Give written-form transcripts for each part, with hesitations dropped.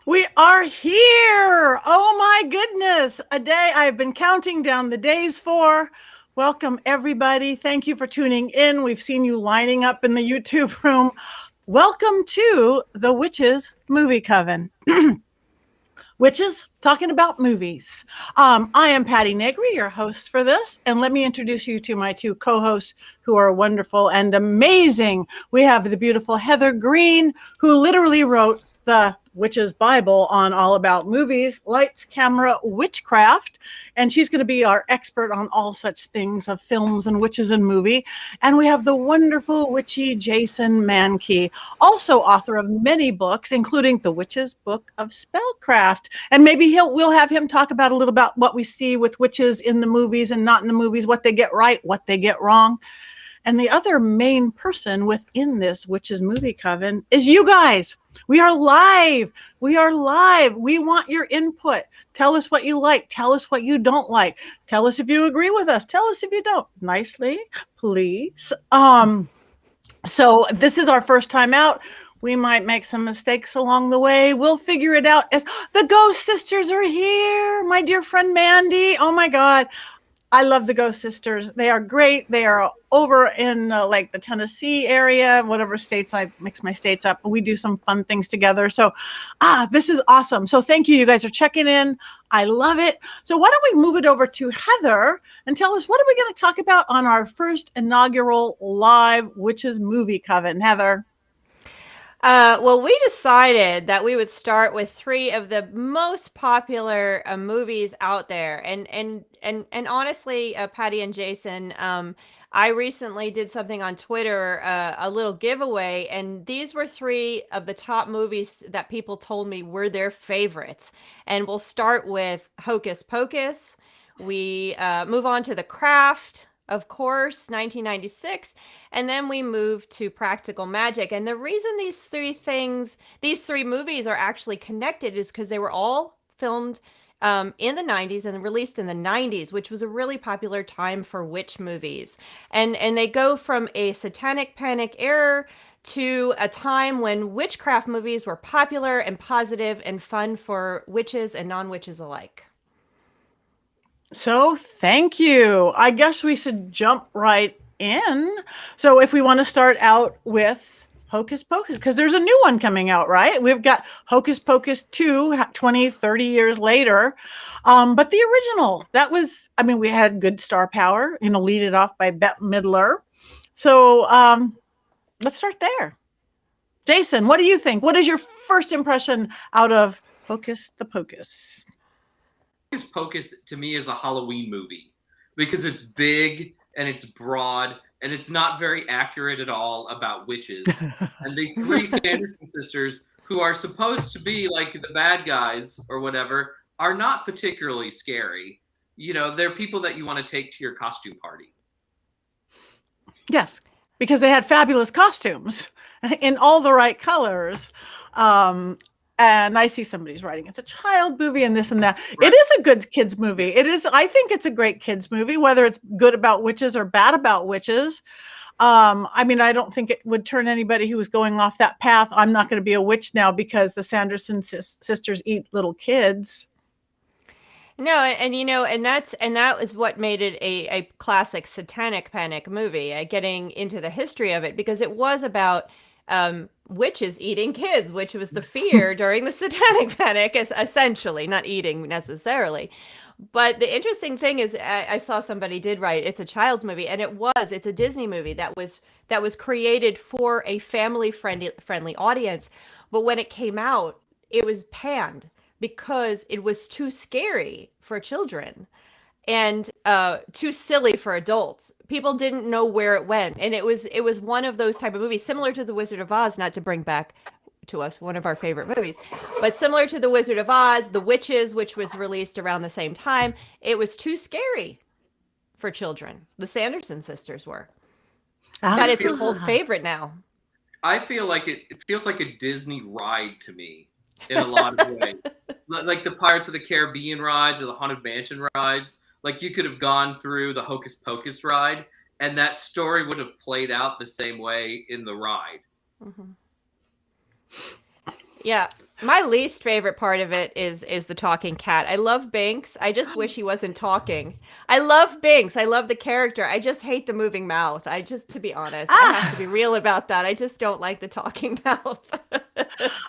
We are here. Oh my goodness. A day I've been counting down the days for. Welcome, everybody. Thank you for tuning in. We've seen you lining up in the YouTube room. Welcome to the Witch's Movie Coven. Witches talking about movies. I am Patti Negri, your host for this, and let me introduce you to my two co-hosts who are wonderful and amazing. We have the beautiful Heather Greene, who literally wrote the Witch's Bible on all about movies, lights, camera, witchcraft, and she's going to be our expert on all such things of films and witches and movie. And we have the wonderful witchy Jason Mankey, also author of many books, including The Witch's Book of Spellcraft. And maybe we'll have him talk about a little about what we see with witches in the movies and not in the movies, what they get right, what they get wrong. And the other main person within this Witch's Movie Coven is you guys. We are live. We are live. We want your input. Tell us what you like. Tell us what you don't like. Tell us if you agree with us. Tell us if you don't. Nicely, please. So this is our first time out. We might make some mistakes along the way. We'll figure it out as the Ghost Sisters are here. My dear friend Mandy. Oh my God. I love the Ghost Sisters. They are great. They are over in like the Tennessee area, whatever states. I mix my states up. We do some fun things together. So this is awesome. So thank you. You guys are checking in. I love it. So why don't we move it over to Heather and tell us, what are we going to talk about on our first inaugural live Witches Movie Coven? Heather. Well, we decided that we would start with three of the most popular movies out there, and honestly, Patty and Jason, I recently did something on Twitter, a little giveaway, and these were three of the top movies that people told me were their favorites. And we'll start with Hocus Pocus. We move on to The Craft, of course, 1996, and then we move to Practical Magic. And the reason these three movies are actually connected is because they were all filmed in the 90s and released in the 90s, which was a really popular time for witch movies. And they go from a Satanic Panic era to a time when witchcraft movies were popular and positive and fun for witches and non-witches alike. So thank you. I guess we should jump right in. So if we want to start out with Hocus Pocus, because there's a new one coming out, right? We've got Hocus Pocus 2, 20, 30 years later. But the original, that was, I mean, we had good star power, lead it off by Bette Midler. So let's start there. Jason, what do you think? What is your first impression out of Hocus the Pocus? Hocus Pocus to me is a Halloween movie because it's big and it's broad and it's not very accurate at all about witches. And the three Sanderson sisters, who are supposed to be like the bad guys or whatever, are not particularly scary. They're people that you want to take to your costume party. Yes, because they had fabulous costumes in all the right colors. And I see somebody's writing, it's a child movie and this and that. Right. It is a good kids movie. It is. I think it's a great kids movie, whether it's good about witches or bad about witches. I mean, I don't think it would turn anybody who was going off that path. I'm not going to be a witch now because the Sanderson sisters eat little kids. No, and that was what made it a classic Satanic Panic movie. Getting into the history of it, because it was about witches eating kids, which was the fear during the Satanic Panic, essentially, not eating necessarily. But the interesting thing is, I saw somebody did write, it's a child's movie, and it's a Disney movie that was created for a family friendly audience. But when it came out, it was panned because it was too scary for children and too silly for adults. People didn't know where it went, and it was one of those type of movies similar to The Wizard of Oz, not to bring back to us one of our favorite movies, but similar to The Wizard of Oz, The Witches, which was released around the same time. It was too scary for children. The Sanderson sisters were. But it's a cult favorite now. I feel like it feels like a Disney ride to me in a lot of ways. Like the Pirates of the Caribbean rides or the Haunted Mansion rides. Like you could have gone through the Hocus Pocus ride and that story would have played out the same way in the ride. Mm-hmm. Yeah. My least favorite part of it is the talking cat. I love Binks. I just wish he wasn't talking. I love Binks. I love the character. I just hate the moving mouth. To be honest, I have to be real about that. I just don't like the talking mouth.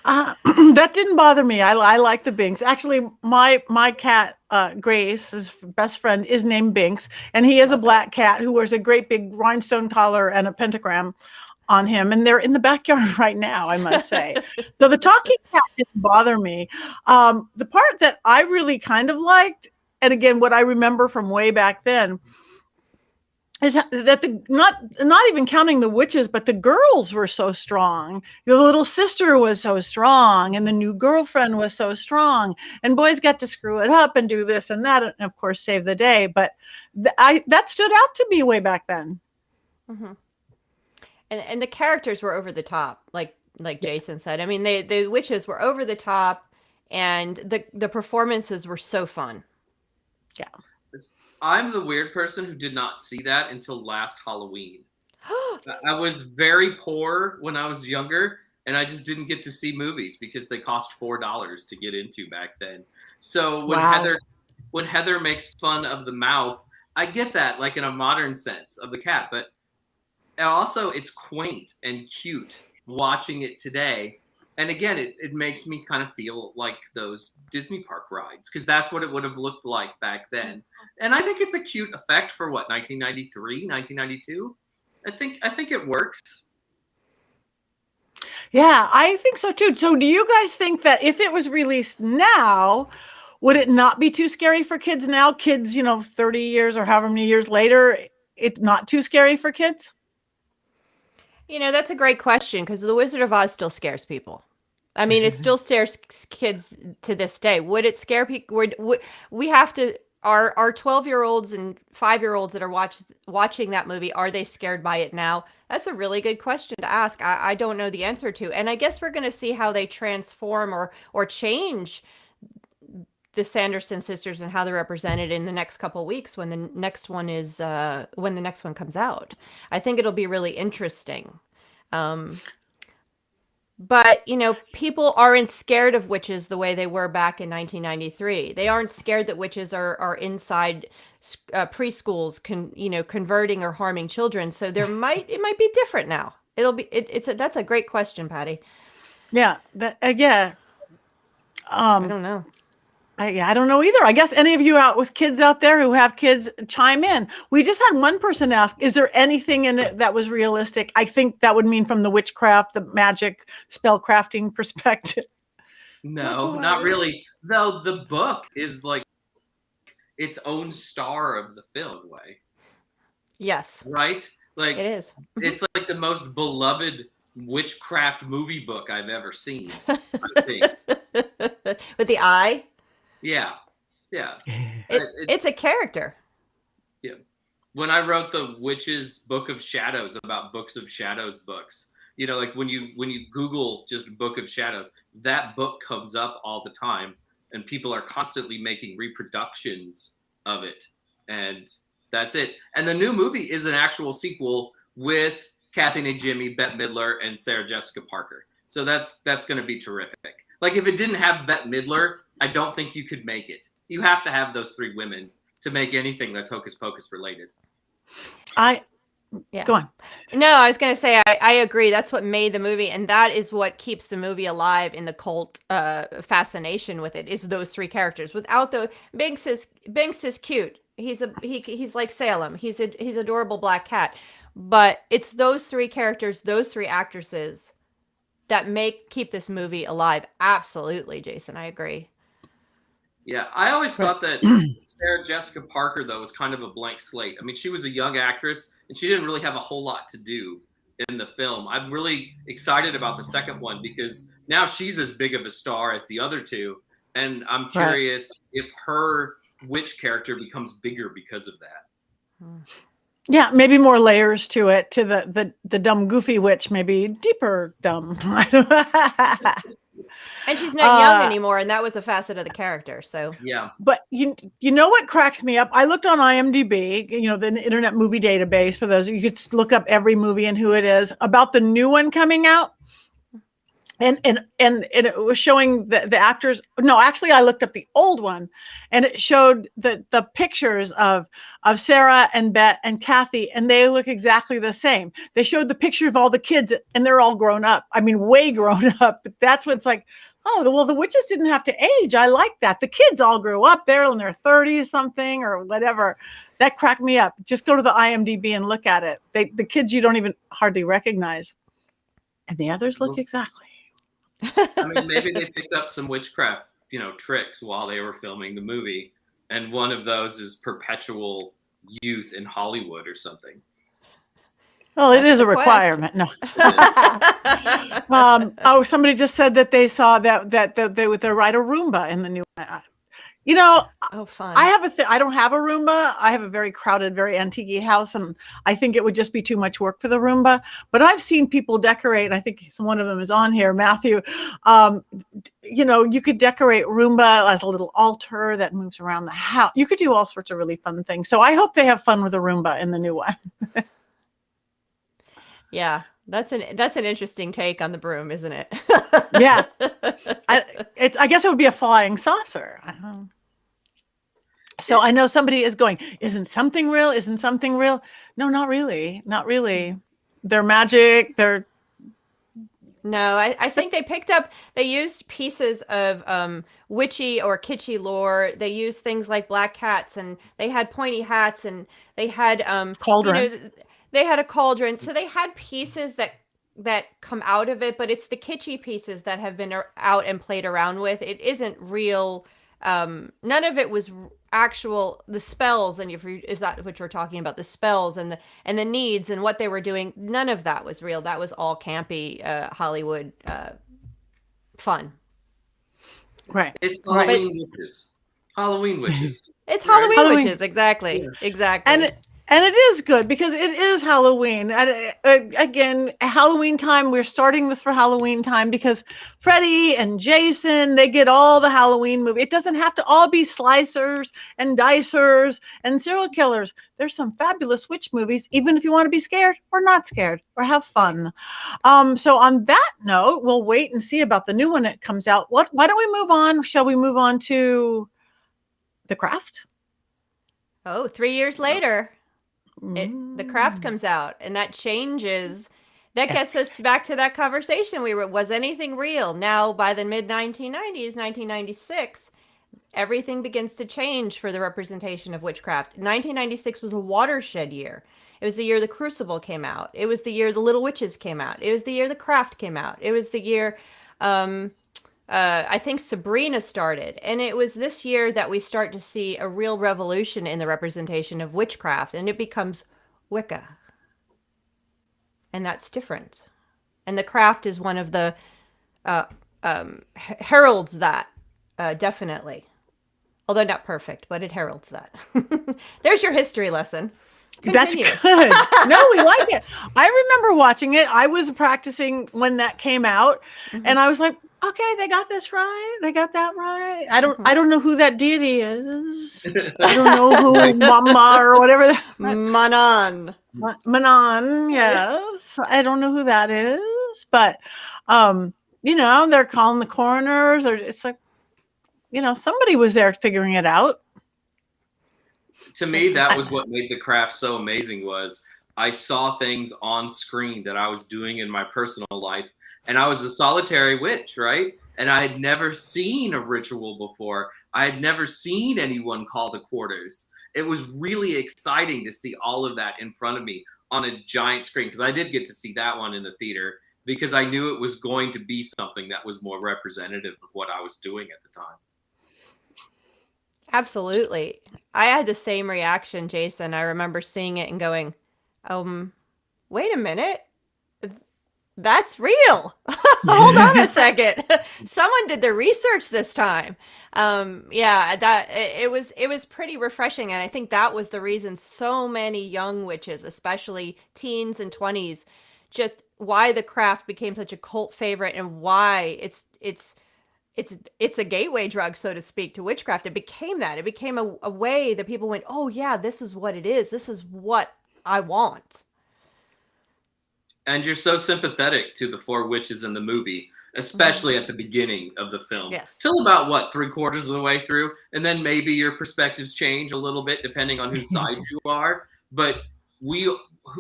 That didn't bother me. I like the Binks. Actually, my cat Grace, his best friend, is named Binks, and he is a black cat who wears a great big rhinestone collar and a pentagram on him, and they're in the backyard right now, I must say. So the talking cat didn't bother me. The part that I really kind of liked, and again, what I remember from way back then, is that not even counting the witches, but the girls were so strong. The little sister was so strong, and the new girlfriend was so strong, and boys got to screw it up and do this and that, and of course save the day. But that stood out to me way back then. Mm-hmm. And the characters were over the top, like Jason said. I mean, the witches were over the top, and the performances were so fun. Yeah. I'm the weird person who did not see that until last Halloween. I was very poor when I was younger, and I just didn't get to see movies because they cost $4 to get into back then. So when Heather makes fun of the mouth, I get that, like in a modern sense of the cat, but also it's quaint and cute watching it today. And again, it makes me kind of feel like those Disney park rides, because that's what it would have looked like back then. And I think it's a cute effect for 1993, 1992. I think it works. Yeah, I think so too. So do you guys think that if it was released now, would it not be too scary for kids now? Kids, 30 years or however many years later, it's not too scary for kids? That's a great question, because The Wizard of Oz still scares people. I mean, it still scares kids to this day. Would it scare people? We have to, our 12-year-olds and 5-year-olds that are watching that movie, are they scared by it now? That's a really good question to ask. I don't know the answer to. And I guess we're going to see how they transform or change the Sanderson sisters and how they're represented in the next couple of weeks when the next one comes out. I think it'll be really interesting. But, people aren't scared of witches the way they were back in 1993. They aren't scared that witches are inside preschools, converting or harming children. So it might be different now. That's a great question, Patti. Yeah. I don't know. I don't know either. I guess any of you out with kids out there who have kids, chime in. We just had one person ask, is there anything in it that was realistic? I think that would mean from the witchcraft, the magic, spell crafting perspective. No, not really. Though the book is like its own star of the film way. Yes. Right? Like it is. It's like the most beloved witchcraft movie book I've ever seen, I think. With the eye? Yeah. It's a character. Yeah. When I wrote the Witch's Book of Shadows about Books of Shadows books, like when you Google just Book of Shadows, that book comes up all the time, and people are constantly making reproductions of it, and that's it. And the new movie is an actual sequel with Kathy Najimy, Bette Midler, and Sarah Jessica Parker. So that's going to be terrific. Like if it didn't have Bette Midler, I don't think you could make it. You have to have those three women to make anything that's Hocus Pocus related. Go on. No, I was going to say, I agree. That's what made the movie. And that is what keeps the movie alive in the cult fascination with it, is those three characters. Without Binks is cute. He's like Salem. He's adorable black cat. But it's those three characters, those three actresses that keep this movie alive. Absolutely, Jason. I agree. Yeah, I always thought that Sarah Jessica Parker, though, was kind of a blank slate. I mean, she was a young actress, and she didn't really have a whole lot to do in the film. I'm really excited about the second one because now she's as big of a star as the other two, and I'm curious if her witch character becomes bigger because of that. Yeah, maybe more layers to it, to the dumb, goofy witch, maybe deeper dumb. And she's not young anymore, and that was a facet of the character. So yeah. But you know what cracks me up? I looked on IMDb, the Internet Movie Database, for those you could look up every movie and who it is, about the new one coming out. and it was showing the actors. No, actually, I looked up the old one, and it showed the pictures of Sarah and Bet and Kathy, and they look exactly the same. They showed the picture of all the kids, and they're all grown up. I mean, way grown up. But that's what's like. Oh, well, the witches didn't have to age. I like that. The kids all grew up. They're in their 30s something or whatever. That cracked me up. Just go to the IMDb and look at it. The kids you don't even hardly recognize. And the others look exactly. I mean, maybe they picked up some witchcraft, tricks while they were filming the movie. And one of those is perpetual youth in Hollywood or something. Well, it is a requirement. No. Somebody just said that they saw that they would ride a Roomba in the new. Oh, fun. I have I don't have a Roomba. I have a very crowded, very antique house, and I think it would just be too much work for the Roomba. But I've seen people decorate. I think one of them is on here, Matthew. You could decorate Roomba as a little altar that moves around the house. You could do all sorts of really fun things. So I hope they have fun with a Roomba in the new one. Yeah, that's an interesting take on the broom, isn't it? Yeah, I guess it would be a flying saucer. So I know somebody is going, isn't something real? Isn't something real? No, not really. Not really. They're magic. No, I think they used pieces of witchy or kitschy lore. They used things like black cats, and they had pointy hats, and they had cauldron. They had a cauldron. So they had pieces that come out of it, but it's the kitschy pieces that have been out and played around with. It isn't real. None of it was actual. The spells, and is that what you're talking about? The spells and the needs and what they were doing. None of that was real. That was all campy Hollywood fun. Right. It's Halloween witches. Halloween witches. It's Halloween witches. Exactly. Yeah. Exactly. And it is good because it is Halloween. And again, Halloween time, we're starting this for Halloween time because Freddie and Jason, they get all the Halloween movie. It doesn't have to all be slicers and dicers and serial killers. There's some fabulous witch movies, even if you want to be scared or not scared or have fun. So on that note, we'll wait and see about the new one that comes out. Why don't we move on? Shall we move on to The Craft? Oh, 3 years later. The Craft comes out, and that changes. That gets us back to that conversation was anything real? Now, by the mid-1990s, 1996, everything begins to change for the representation of witchcraft. 1996 was a watershed year. It was the year The Crucible came out. It was the year The Little Witches came out. It was the year The Craft came out. It was the year I think Sabrina started. And it was this year that we start to see a real revolution in the representation of witchcraft, and it becomes Wicca. And that's different. And The Craft is one of the heralds that, definitely. Although not perfect, but it heralds that. There's your history lesson. Continue. That's good. No, we like it. I remember watching it. I was practicing when that came out, and I was like, okay, they got this right. They got that right. I don't know who that deity is. I don't know who Mama or whatever. Manon. Manon, yes. I don't know who that is, but they're calling the coroners, or it's like, somebody was there figuring it out. To me, that was what made The Craft so amazing. Was I saw things on screen that I was doing in my personal life. And I was a solitary witch, right? And I had never seen a ritual before. I had never seen anyone call the quarters. It was really exciting to see all of that in front of me on a giant screen, because I did get to see that one in the theater, because I knew it was going to be something that was more representative of what I was doing at the time. Absolutely. I had the same reaction, Jason. I remember seeing it and going, wait a minute. That's real. Hold on a second. Someone did their research this time. It was pretty refreshing. And I think that was the reason so many young witches, especially teens and 20s, just why The Craft became such a cult favorite, and why it's a gateway drug, so to speak, to witchcraft. It became that. It became a way that people went, oh yeah, this is what it is. This is what I want. And you're so sympathetic to the four witches in the movie, especially at the beginning of the film. Yes. Till about, what, 3/4 of the way through? And then maybe your perspectives change a little bit depending on whose side you are. But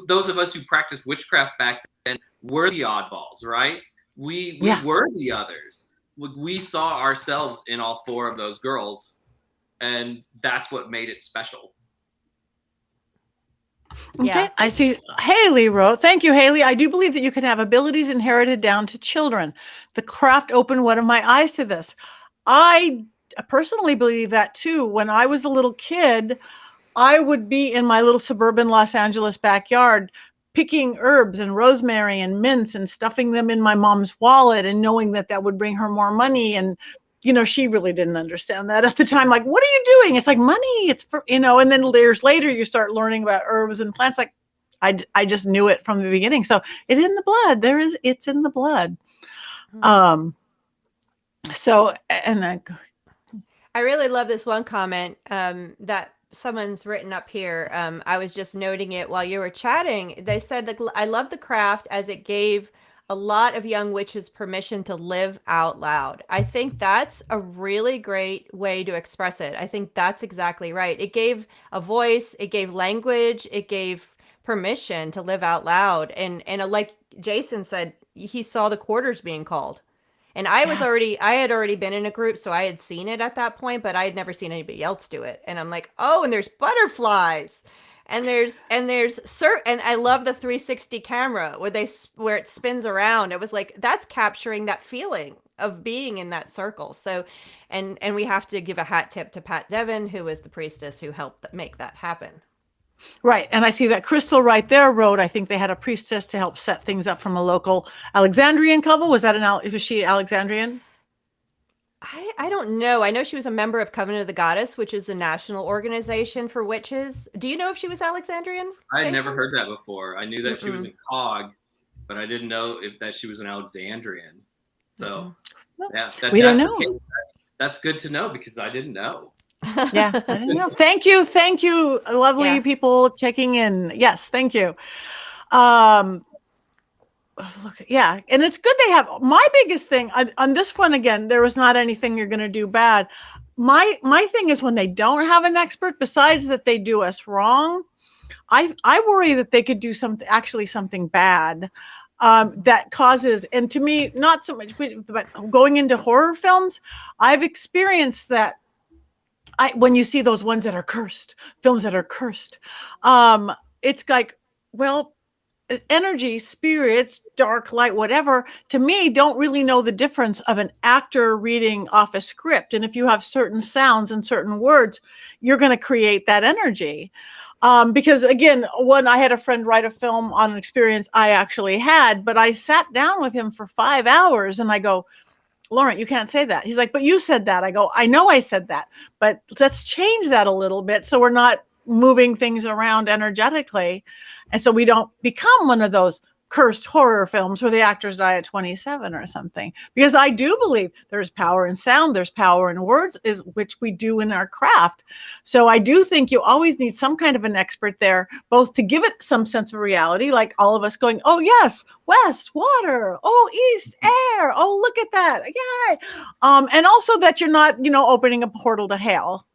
those of us who practiced witchcraft back then were the oddballs, right? We were the others. We saw ourselves in all 4 of those girls, and that's what made it special. Okay, Yeah. I see Haley wrote, thank you, Haley. I do believe that you can have abilities inherited down to children. The craft opened one of my eyes to this. I personally believe that too. When I was a little kid, I would be in my little suburban Los Angeles backyard picking herbs and rosemary and mints and stuffing them in my mom's wallet and knowing that that would bring her more money. And she really didn't understand that at the time. Like, what are you doing? It's like money. It's for, and then years later, you start learning about herbs and plants. Like, I just knew it from the beginning. So it's in the blood. It's in the blood. So, and I really love this one comment that someone's written up here. I was just noting it while you were chatting. They said that I love the craft as it gave a lot of young witches permission to live out loud. I think that's a really great way to express it. I think that's exactly right. It gave a voice, it gave language, it gave permission to live out loud. And like Jason said, he saw the quarters being called. And I had already been in a group, so I had seen it at that point, but I had never seen anybody else do it. And I'm like, oh, and there's butterflies. And I love the 360 camera where it spins around. It was like, that's capturing that feeling of being in that circle. So, and we have to give a hat tip to Pat Devin, who was the priestess who helped make that happen. Right. And I see that Crystal right there wrote, I think they had a priestess to help set things up from a local Alexandrian couple. Was she Alexandrian? I don't know. I know she was a member of Covenant of the Goddess, which is a national organization for witches. Do you know if she was Alexandrian? I had never heard that before. I knew that she was in COG, but I didn't know that she was an Alexandrian. So, yeah. We don't know. That's good to know because I didn't know. Yeah, I didn't know. Thank you. Lovely people checking in. Yes, thank you. Look, yeah, and it's good they have. My biggest thing on this one, again, there was not anything you're going to do bad. My thing is when they don't have an expert, besides that they do us wrong, I worry that they could do something bad that causes, and to me, not so much, but going into horror films, I've experienced that. When you see those ones that are cursed, films that are cursed, it's like, well, energy, spirits, dark light, whatever, to me, don't really know the difference of an actor reading off a script. And if you have certain sounds and certain words, you're going to create that energy. Because again, when I had a friend write a film on an experience I actually had, but I sat down with him for 5 hours and I go, Laurent, you can't say that. He's like, but you said that. I go, I know I said that, but let's change that a little bit so we're not moving things around energetically. And so we don't become one of those cursed horror films where the actors die at 27 or something. Because I do believe there's power in sound, there's power in words, which we do in our craft. So I do think you always need some kind of an expert there, both to give it some sense of reality, like all of us going, oh yes, west, water, oh, east, air, oh, look at that, yay. And also that you're not, opening a portal to hell.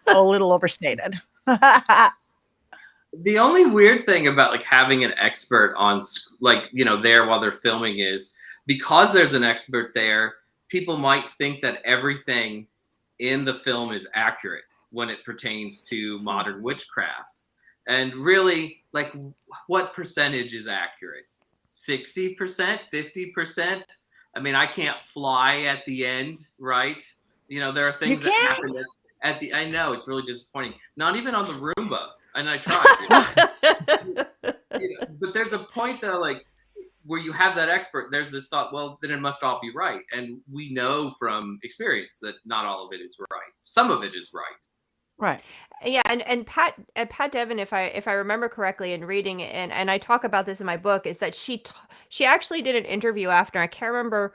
A little overstated. The only weird thing about having an expert on there while they're filming is because there's an expert there, people might think that everything in the film is accurate when it pertains to modern witchcraft. And really, what percentage is accurate? 60%, 50%? I mean, I can't fly at the end, right? There are things that happen at the, I know, it's really disappointing. Not even on the Roomba. And I tried. But there's a point though, where you have that expert, there's this thought, well, then it must all be right. And we know from experience that not all of it is right. Some of it is right. Right. Yeah. And Pat Devin, if I remember correctly in reading it, and I talk about this in my book, is that she actually did an interview after, I can't remember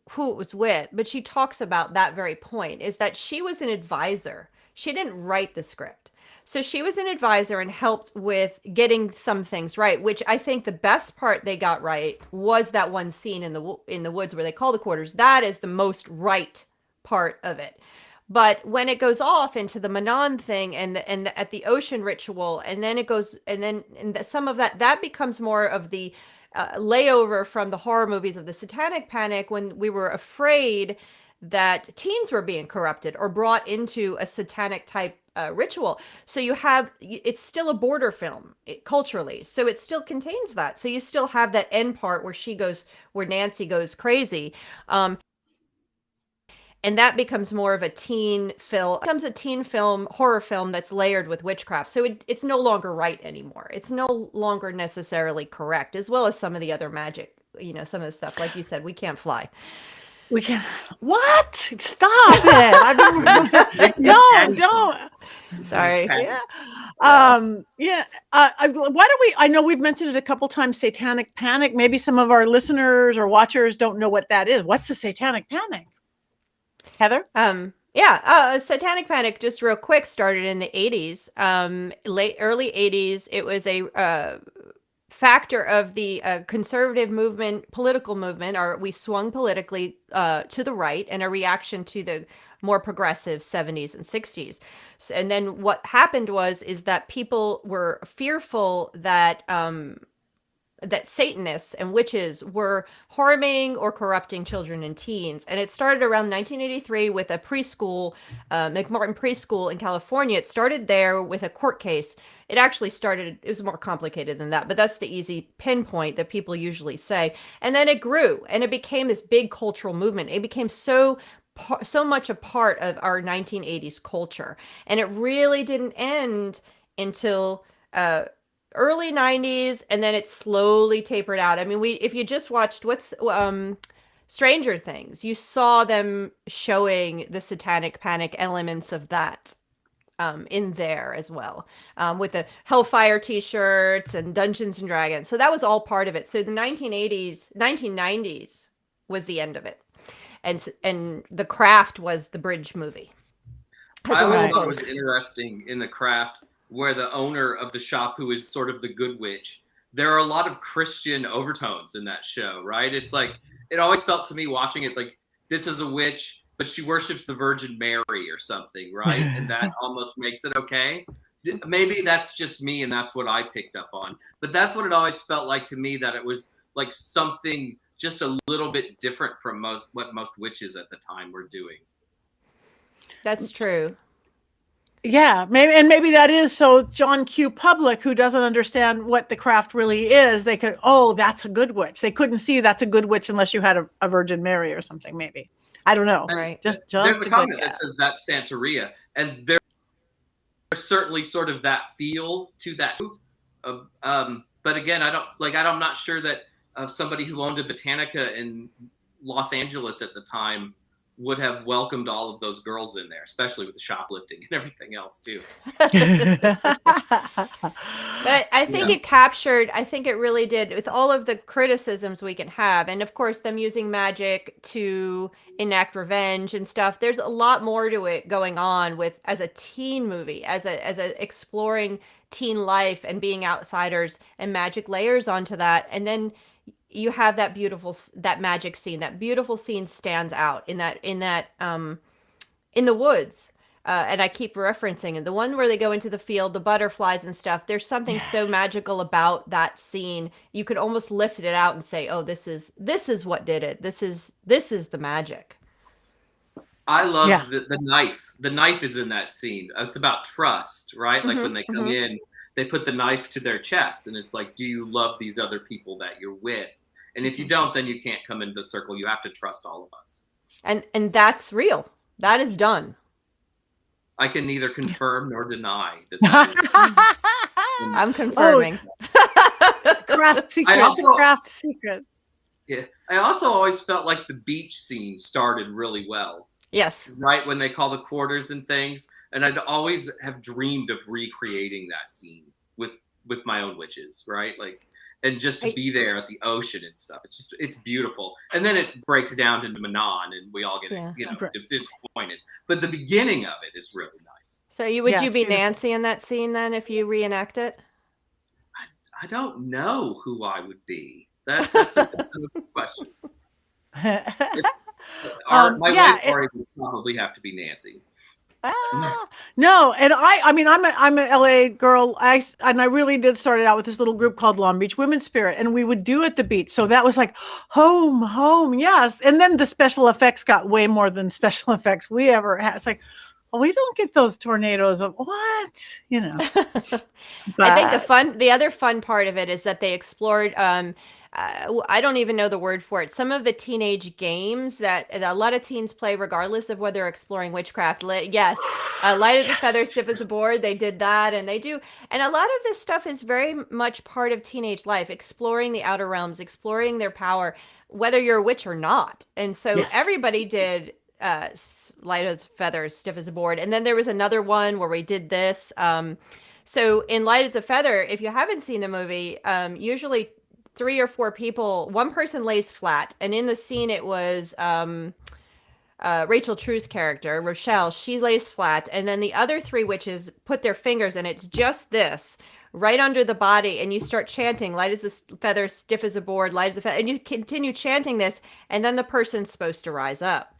who it was with, but she talks about that very point, is that she was an advisor. She didn't write the script. So she was an advisor and helped with getting some things right, which I think the best part they got right was that one scene in the woods where they call the quarters. That is the most right part of it. But when it goes off into the Manon thing and at the ocean ritual, and then it goes, some of that becomes more of the layover from the horror movies of the Satanic Panic, when we were afraid that teens were being corrupted or brought into a satanic type ritual. So it's still a border film culturally. So it still contains that. So you still have that end part where Nancy goes crazy. And that becomes more of a teen film. It becomes a teen film, horror film that's layered with witchcraft. So it's no longer right anymore. It's no longer necessarily correct, as well as some of the other magic, some of the stuff. Like you said, we can't fly. We can. What? Stop it! Don't. Sorry. Yeah. Why don't we? I know we've mentioned it a couple times. Satanic Panic. Maybe some of our listeners or watchers don't know what that is. What's the Satanic Panic? Heather? Satanic Panic, just real quick, started in the 80s, early 80s. It was a factor of the conservative political movement, or we swung politically to the right, and a reaction to the more progressive 70s and 60s. And then what happened is that people were fearful that that Satanists and witches were harming or corrupting children and teens. And it started around 1983 with a preschool, McMartin Preschool in California. It started there with a court case. It was more complicated than that, but that's the easy pinpoint that people usually say. And then it grew and it became this big cultural movement. It became so much a part of our 1980s culture. And it really didn't end until early 90s, and then it slowly tapered out. I mean, if you just watched Stranger Things, you saw them showing the Satanic Panic elements of that in there as well, with the Hellfire t-shirts and Dungeons and Dragons. So that was all part of it. So the 1990s was the end of it. And the Craft was the bridge movie. I always thought it was interesting in the Craft, where the owner of the shop, who is sort of the good witch, there are a lot of Christian overtones in that show, right? It's like, it always felt to me watching it like, this is a witch, but she worships the Virgin Mary or something, right? And that almost makes it okay. Maybe that's just me and that's what I picked up on. But that's what it always felt like to me, that it was like something just a little bit different from what most witches at the time were doing. That's true. Yeah, maybe that is so John Q. Public, who doesn't understand what the craft really is, they could, that's a good witch. They couldn't see that's a good witch unless you had a Virgin Mary or something, maybe. I don't know. Right. Just there's a comment that says that's Santeria, and there's certainly sort of that feel to that. But again, I'm not sure that somebody who owned a Botanica in Los Angeles at the time would have welcomed all of those girls in there, especially with the shoplifting and everything else too. But I think it really did, with all of the criticisms we can have, and of course them using magic to enact revenge and stuff. There's a lot more to it going on as a teen movie, as a exploring teen life and being outsiders, and magic layers onto that. And then you have that magic scene. That beautiful scene stands out in the woods. And I keep referencing it. The one where they go into the field, the butterflies and stuff. There's something so magical about that scene. You could almost lift it out and say, "Oh, this is what did it. This is the magic." I love the knife. The knife is in that scene. It's about trust, right? Like when they come in, they put the knife to their chest, and it's like, do you love these other people that you're with? And if you don't, then you can't come into the circle. You have to trust all of us. And that's real. That is done. I can neither confirm nor deny that is. I'm confirming. Craft secret. Craft secret. Yeah. I also always felt like the beach scene started really well. Yes. Right when they call the quarters and things. And I'd always have dreamed of recreating that scene with my own witches, right? Like, and just to be there at the ocean and stuff. It's beautiful. And then it breaks down into Manon, and we all get disappointed. But the beginning of it is really nice. So would you be beautiful. Nancy in that scene then if you reenact it? I don't know who I would be. That's a good question. My wife would probably have to be Nancy. No, and I mean, I'm an LA girl. I really did start it out with this little group called Long Beach Women's Spirit, and we would do at the beach. So that was like home, yes. And then the special effects got way more than special effects we ever had. It's like, well, we don't get those tornadoes of what, you know. But I think the other fun part of it is that they explored. I don't even know the word for it. Some of the teenage games that a lot of teens play, regardless of whether they're exploring witchcraft. Light as a feather, stiff as a board. They did that, and they do. And a lot of this stuff is very much part of teenage life, exploring the outer realms, exploring their power, whether you're a witch or not. And so everybody did light as feathers, stiff as a board. And then there was another one where we did this. So in Light as a Feather, if you haven't seen the movie, usually 3 or 4 people, one person lays flat, and in the scene it was Rachel True's character, Rochelle. She lays flat, and then the other 3 witches put their fingers, and it's just this right under the body, and you start chanting light as a feather, stiff as a board, light as a feather, and you continue chanting this, and then the person's supposed to rise up.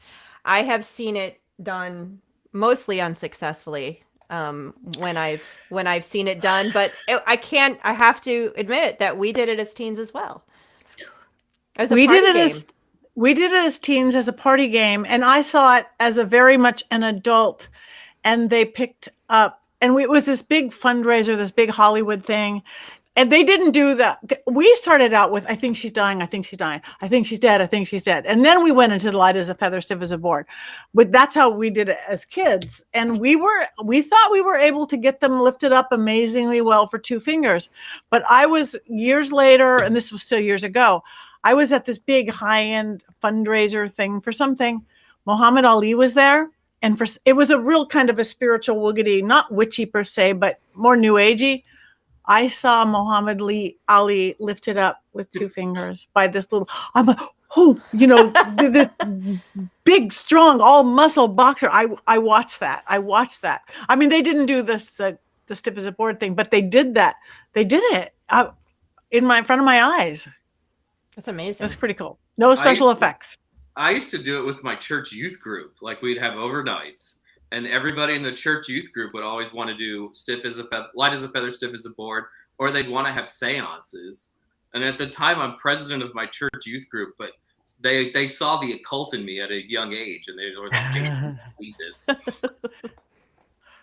I have seen it done mostly unsuccessfully when I've seen it done, but I have to admit that we did it as teens as well. We did it as teens as a party game, and I saw it as a very much an adult, and they picked up, and it was this big fundraiser, this big Hollywood thing. And they didn't do that. We started out with, I think she's dying. I think she's dying. I think she's dead. I think she's dead. And then we went into the light as a feather, stiff as a board. But that's how we did it as kids. And we thought we were able to get them lifted up amazingly well for 2 fingers. But I was years later, and this was still years ago, I was at this big high-end fundraiser thing for something. Muhammad Ali was there. And it was a real kind of a spiritual woogity, not witchy per se, but more new agey. I saw Muhammad Ali lifted up with 2 fingers by this little, this big, strong, all muscle boxer. I watched that. I mean, they didn't do this, the stiff as a board thing, but they did that. They did it in front of my eyes. That's amazing. That's pretty cool. No special effects. I used to do it with my church youth group. Like we'd have overnights. And everybody in the church youth group would always want to do light as a feather, stiff as a board, or they'd want to have seances. And at the time, I'm president of my church youth group, but they saw the occult in me at a young age, and they were like, "Jason, read this."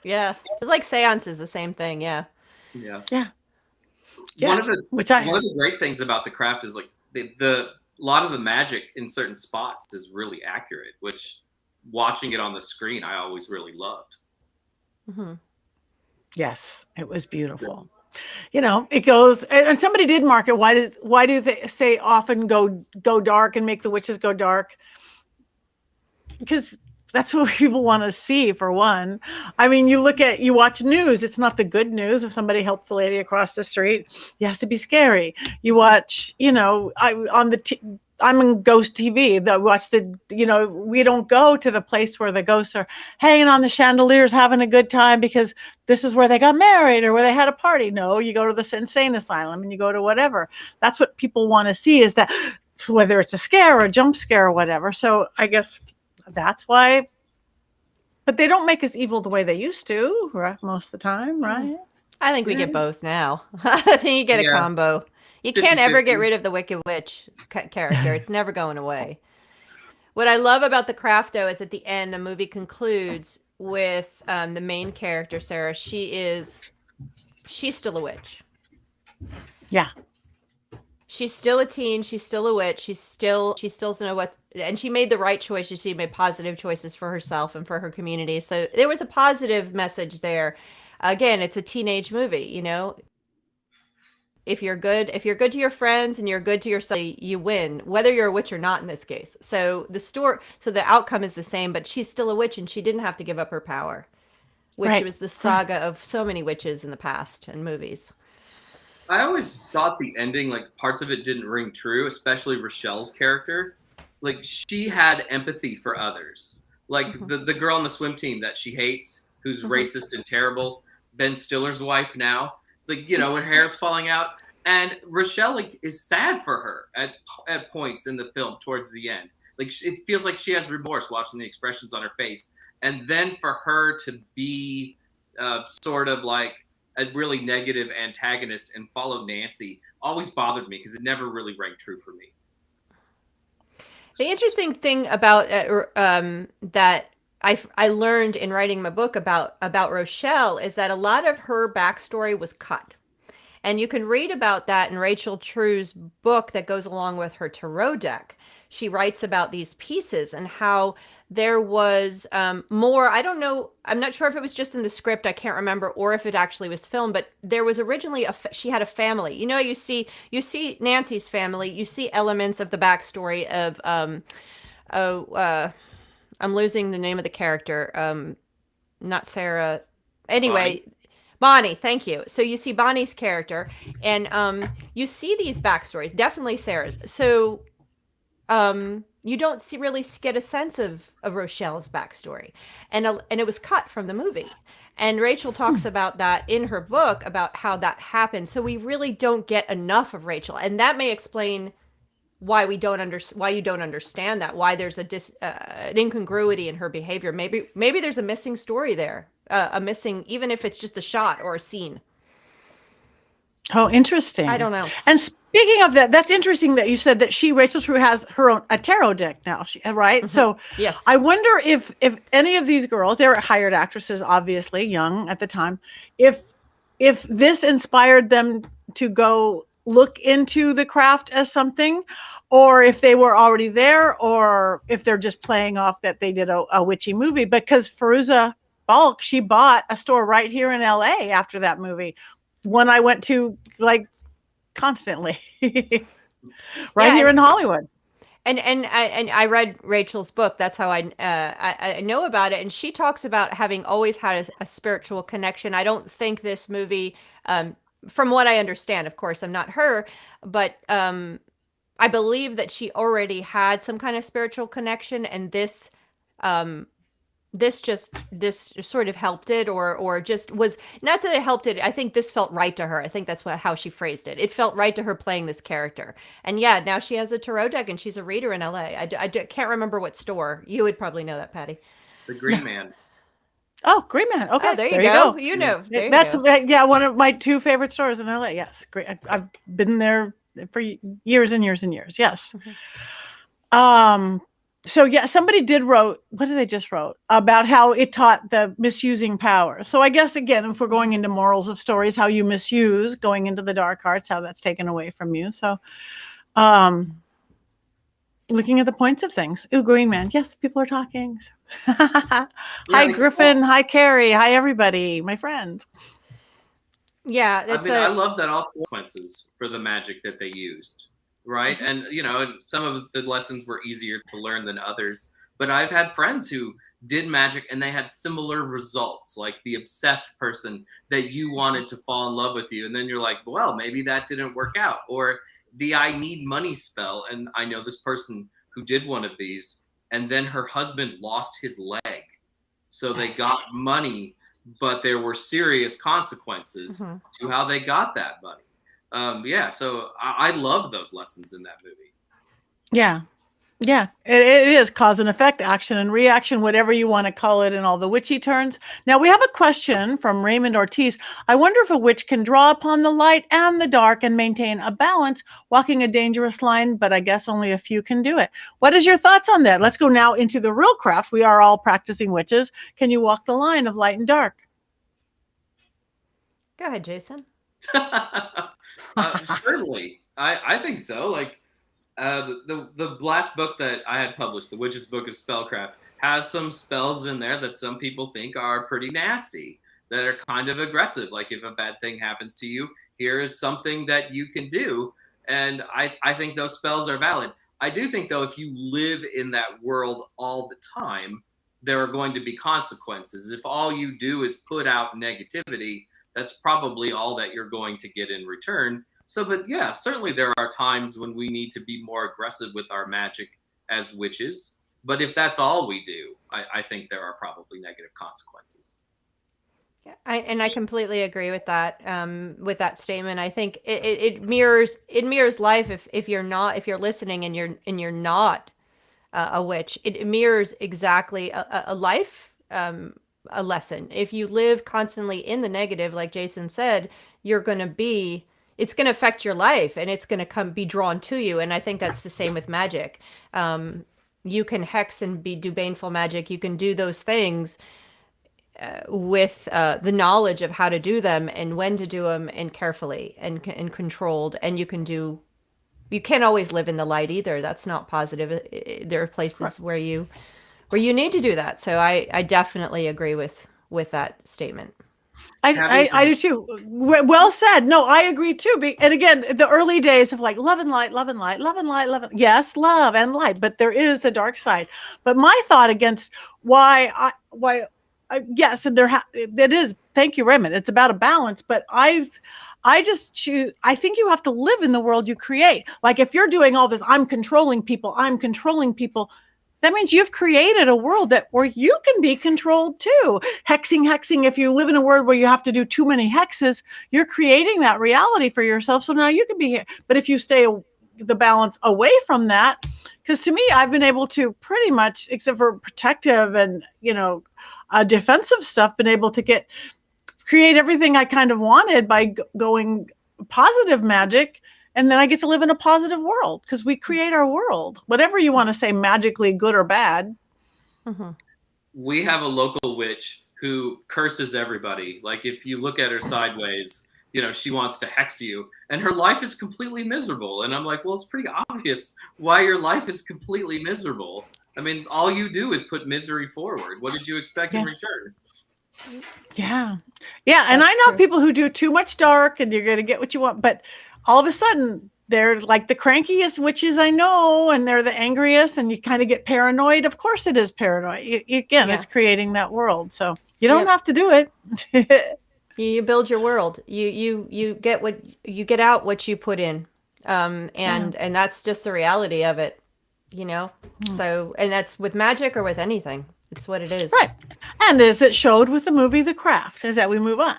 Yeah, it's like seances, the same thing. Yeah. One of the great things about the craft is like the lot of the magic in certain spots is really accurate, which. Watching it on the screen, I always really loved. Mm-hmm. Yes, it was beautiful. You know, it goes, and somebody did mark it. Why do they say often go dark and make the witches go dark? Because that's what people want to see, for one. I mean, you watch news. It's not the good news. If somebody helped the lady across the street, it has to be scary. You watch, I'm in Ghost TV. We don't go to the place where the ghosts are hanging on the chandeliers, having a good time because this is where they got married or where they had a party. No, you go to the insane asylum and you go to whatever. That's what people want to see, is that whether it's a scare or a jump scare or whatever. So I guess that's why. But they don't make us evil the way they used to, right? Most of the time, right? I think we get both now. I think you get a combo. You can't ever get rid of the Wicked Witch character. It's never going away. What I love about the craft, though, is at the end, the movie concludes with the main character, Sarah. She's still a witch. Yeah. She's still a teen. She's still a witch. She still doesn't know what, and she made the right choices. She made positive choices for herself and for her community. So there was a positive message there. Again, it's a teenage movie, If you're good to your friends and you're good to yourself, you win, whether you're a witch or not in this case. So the outcome is the same, but she's still a witch and she didn't have to give up her power, which was the saga of so many witches in the past and movies. I always thought the ending, like parts of it didn't ring true, especially Rochelle's character. Like she had empathy for others. Like the girl on the swim team that she hates, who's racist and terrible, Ben Stiller's wife now. Like, you know, her hair's falling out. And Rochelle like is sad for her at points in the film towards the end. Like it feels like she has remorse watching the expressions on her face. And then for her to be sort of like a really negative antagonist and follow Nancy always bothered me because it never really rang true for me. The interesting thing about that I learned in writing my book about Rochelle is that a lot of her backstory was cut. And you can read about that in Rachel True's book that goes along with her tarot deck. She writes about these pieces and how there was more. I don't know. I'm not sure if it was just in the script. I can't remember, or if it actually was filmed. But there was originally she had a family. You know, you see Nancy's family. You see elements of the backstory of I'm losing the name of the character. Not Sarah. Anyway. Bonnie, thank you. So you see Bonnie's character, and you see these backstories, definitely Sarah's. So you don't really get a sense of Rochelle's backstory, and it was cut from the movie. And Rachel talks about that in her book about how that happened. So we really don't get enough of Rachel, and that may explain why you don't understand that, why there's an incongruity in her behavior. Maybe there's a missing story there. A missing, even if it's just a shot or a scene. Oh, interesting. I don't know. And speaking of that, that's interesting that you said that Rachel True has a tarot deck now, right? So yes, I wonder if any of these girls, they were hired actresses, obviously young at the time, if this inspired them to go look into the craft as something, or if they were already there, or if they're just playing off that they did a witchy movie. Because Fairuza Balk, she bought a store right here in LA after that movie, one I went to like constantly here in Hollywood. And I read Rachel's book. That's how I know about it. And she talks about having always had a spiritual connection. I don't think this movie, from what I understand, of course, I'm not her, but I believe that she already had some kind of spiritual connection, and this sort of helped it, or just was, not that it helped it. I think this felt right to her. I think that's how she phrased it. It felt right to her playing this character. And yeah, now she has a tarot deck and she's a reader in LA. I can't remember what store. You would probably know that, Patty. The Green Man. Oh, Green Man. Okay. Oh, there you go. You know. That's one of my two favorite stores in LA. Yes. Great. I've been there for years and years and years. Yes. So yeah, somebody what did they just wrote about how it taught the misusing power. So I guess, again, if we're going into morals of stories, how you misuse going into the dark arts, how that's taken away from you. So looking at the points of things. Ooh, Green Man. Yes, people are talking. Hi, Griffin. Hi, Carrie. Hi, everybody. My friends. Yeah. I love that all consequences for the magic that they used. Right. And, you know, some of the lessons were easier to learn than others. But I've had friends who did magic and they had similar results, like the obsessed person that you wanted to fall in love with you. And then you're like, well, maybe that didn't work out. Or the I need money spell. And I know this person who did one of these, and then her husband lost his leg. So they got money, but there were serious consequences to how they got that money. So I love those lessons in that movie. Yeah. It is cause and effect, action and reaction, whatever you want to call it in all the witchy terms. Now we have a question from Raymond Ortiz. I wonder if a witch can draw upon the light and the dark and maintain a balance, walking a dangerous line, but I guess only a few can do it. What is your thoughts on that? Let's go now into the real craft. We are all practicing witches. Can you walk the line of light and dark? Go ahead, Jason. Certainly, I think so. Like the last book that I had published, The Witch's Book of Spellcraft, has some spells in there that some people think are pretty nasty, that are kind of aggressive. Like if a bad thing happens to you, here is something that you can do. And I think those spells are valid. I do think, though, if you live in that world all the time, there are going to be consequences. If all you do is put out negativity, that's probably all that you're going to get in return. So, but yeah, certainly there are times when we need to be more aggressive with our magic as witches. But if that's all we do, I think there are probably negative consequences. I completely agree with that statement. I think it mirrors life. If you're listening and you're not a witch, it mirrors exactly a life a lesson. If you live constantly in the negative, like Jason said, it's going to affect your life, and it's going to be drawn to you. And I think that's the same with magic. You can hex and do baneful magic. You can do those things with the knowledge of how to do them and when to do them, and carefully and controlled. And you can't always live in the light either. That's not positive. There are places where you need to do that. So I definitely agree with that statement. I do too. Well said. No, I agree too. And again, the early days of like love and light, love and light, love and light, love. Yes, love and light, but there is the dark side. But my thought against yes, and it is. Thank you, Raymond. It's about a balance, but I just choose. I think you have to live in the world you create. Like if you're doing all this, I'm controlling people. That means you've created a world where you can be controlled too. Hexing. If you live in a world where you have to do too many hexes, you're creating that reality for yourself. So now you can be here. But if you stay the balance away from that, because to me, I've been able to pretty much, except for protective and, defensive stuff, been able to create everything I kind of wanted by going positive magic. And then I get to live in a positive world because we create our world, whatever you want to say, magically good or bad. Mm-hmm. We have a local witch who curses everybody. Like if you look at her sideways, she wants to hex you, and her life is completely miserable. And I'm like, well, it's pretty obvious why your life is completely miserable. I mean, all you do is put misery forward. What did you expect in return? Yeah. Yeah. And I know people who do too much dark and you're going to get what you want, but all of a sudden they're like the crankiest witches I know, and they're the angriest, and you kind of get paranoid. Of course it is paranoid. It's creating that world. So you don't have to do it. You build your world. You get out what you put in. And that's just the reality of it, So, and that's with magic or with anything. It's what it is. Right. And as it showed with the movie The Craft, as that we move on.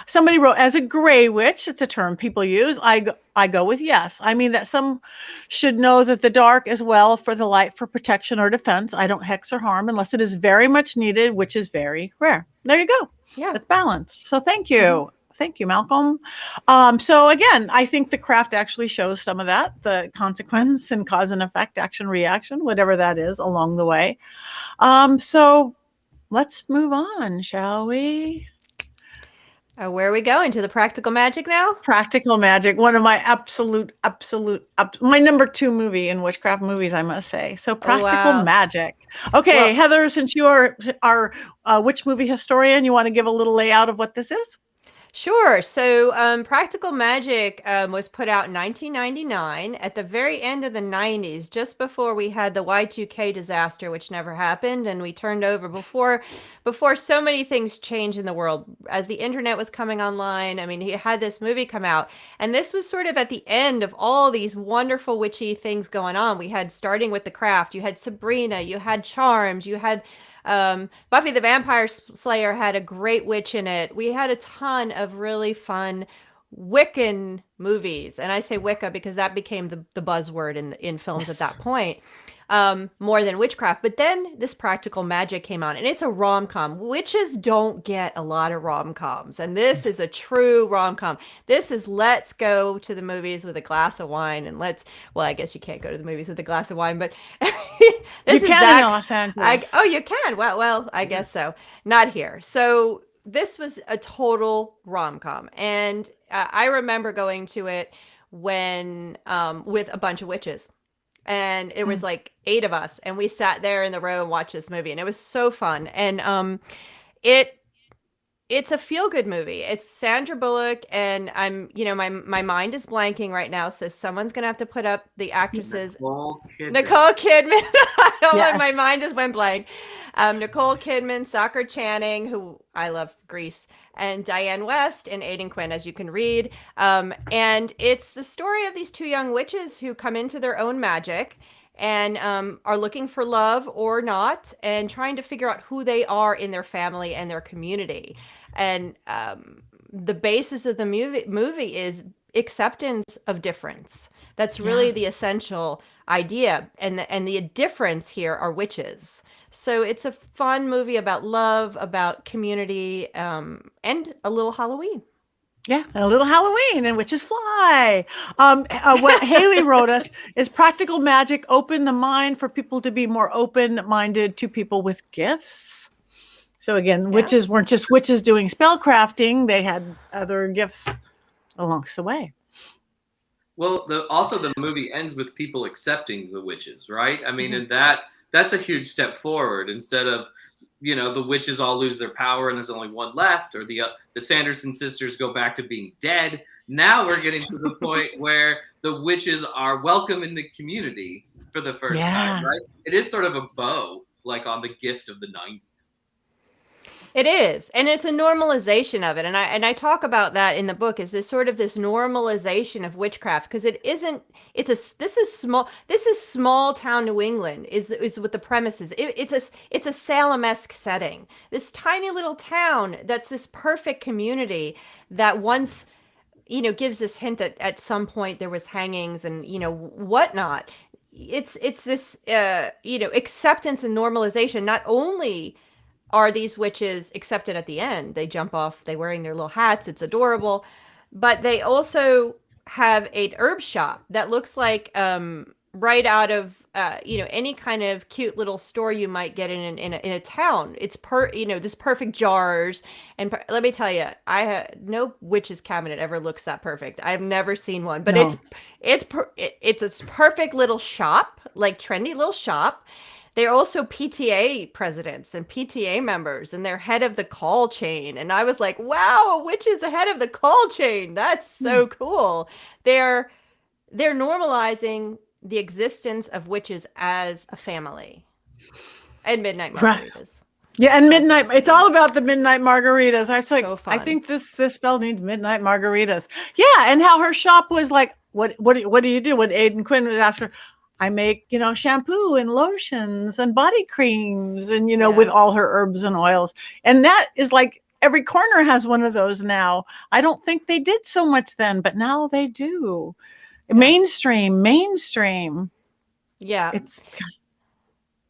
Somebody wrote, as a gray witch, it's a term people use. I go with yes. I mean that some should know that the dark is well for the light for protection or defense. I don't hex or harm unless it is very much needed, which is very rare. There you go. Yeah. It's balance. So thank you. Mm-hmm. Thank you, Malcolm. So again, I think The Craft actually shows some of that, the consequence and cause and effect, action, reaction, whatever that is along the way. So let's move on, shall we? Where are we going? To the practical magic now? Practical magic, one of my my number 2 movie in witchcraft movies, I must say. So practical magic. Okay, well, Heather, since you are our witch movie historian, you want to give a little layout of what this is? Sure. So Practical Magic was put out in 1999 at the very end of the 90s, just before we had the Y2K disaster, which never happened. And we turned over before so many things changed in the world. As the internet was coming online, I mean, he had this movie come out. And this was sort of at the end of all these wonderful witchy things going on. We had, starting with The Craft, you had Sabrina, you had Charms, you had... Buffy the Vampire Slayer had a great witch in it. We had a ton of really fun Wiccan movies. And I say Wicca because that became the buzzword in films at that point, more than witchcraft. But then this Practical Magic came on, and it's a rom-com. Witches don't get a lot of rom-coms, and this is a true rom-com. This is let's go to the movies with a glass of wine, and well, I guess you can't go to the movies with a glass of wine, but you can in Los Angeles. You can. Well, I guess so. Not here. So this was a total rom-com, and I remember going to it when with a bunch of witches. And it was like 8 of us, and we sat there in the row and watched this movie, and it was so fun. And it it's a feel-good movie. It's Sandra Bullock, and I'm, my mind is blanking right now, so someone's gonna have to put up the actresses. Nicole Kidman. My mind just went blank. Nicole Kidman, Saoirse Channing, who I love, Grease, and Diane West and Aidan Quinn, as you can read. And it's the story of these two young witches who come into their own magic and are looking for love or not, and trying to figure out who they are in their family and their community. And the basis of the movie is acceptance of difference. That's really the essential idea. And the difference here are witches. So it's a fun movie about love, about community, and a little Halloween. Yeah, and a little Halloween and witches fly. What Haley wrote us is practical magic opened the mind for people to be more open-minded to people with gifts. So again, witches weren't just witches doing spell crafting; they had other gifts along the way. Well, also the movie ends with people accepting the witches, right? I mean, and that's a huge step forward. Instead of, the witches all lose their power and there's only one left, or the Sanderson sisters go back to being dead. Now we're getting to the point where the witches are welcome in the community for the first time, right? It is sort of a bow, like on the gift of the 90s. It is, and it's a normalization of it, and I talk about that in the book. Is this sort of this normalization of witchcraft, because it isn't. This is small town New England is what the premise is. It's a Salem-esque setting. This tiny little town that's this perfect community that once, gives this hint that at some point there was hangings and whatnot. It's this acceptance and normalization. Not only are these witches accepted at the end, they jump off, they're wearing their little hats, it's adorable, but they also have an herb shop that looks like right out of any kind of cute little store you might get in a town. It's this perfect jars, and let me tell you, no witch's cabinet ever looks that perfect. I've never seen one, but it's a perfect little shop, like trendy little shop. They're also PTA presidents and PTA members, and they're head of the call chain. And I was like, wow, a witch is the head of the call chain. That's so cool. They're normalizing the existence of witches as a family. And midnight margaritas. Right. Yeah, and midnight. It's all about the midnight margaritas. I was like, so I think this spell needs midnight margaritas. Yeah, and how her shop was like, what do you do? When Aidan Quinn was asking her, I make, shampoo and lotions and body creams and, with all her herbs and oils. And that is like every corner has one of those now. I don't think they did so much then, but now they do. Yeah. Mainstream. Yeah.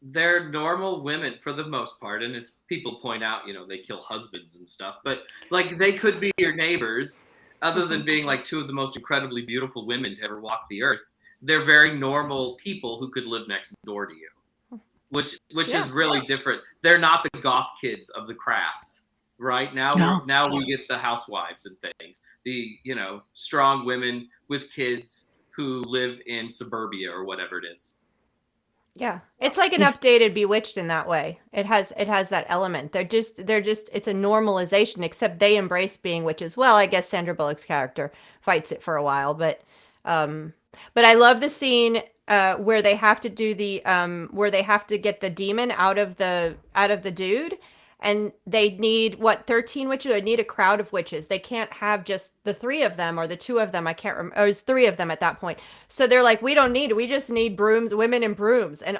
They're normal women for the most part. And as people point out, they kill husbands and stuff, but like they could be your neighbors, other than being like two of the most incredibly beautiful women to ever walk the earth. They're very normal people who could live next door to you, which is really different. They're not the goth kids of the craft, right? Now we get the housewives and things, the strong women with kids who live in suburbia or whatever it is. Yeah, it's like an updated Bewitched in that way. It has that element. They're just it's a normalization, except they embrace being witches. Well, I guess Sandra Bullock's character fights it for a while, but I love the scene where they have to do where they have to get the demon out of the dude, and they need 13 witches? They need a crowd of witches. They can't have just the 3 of them or the 2 of them. I can't remember. It was 3 of them at that point. So they're like, we just need brooms, women and brooms, and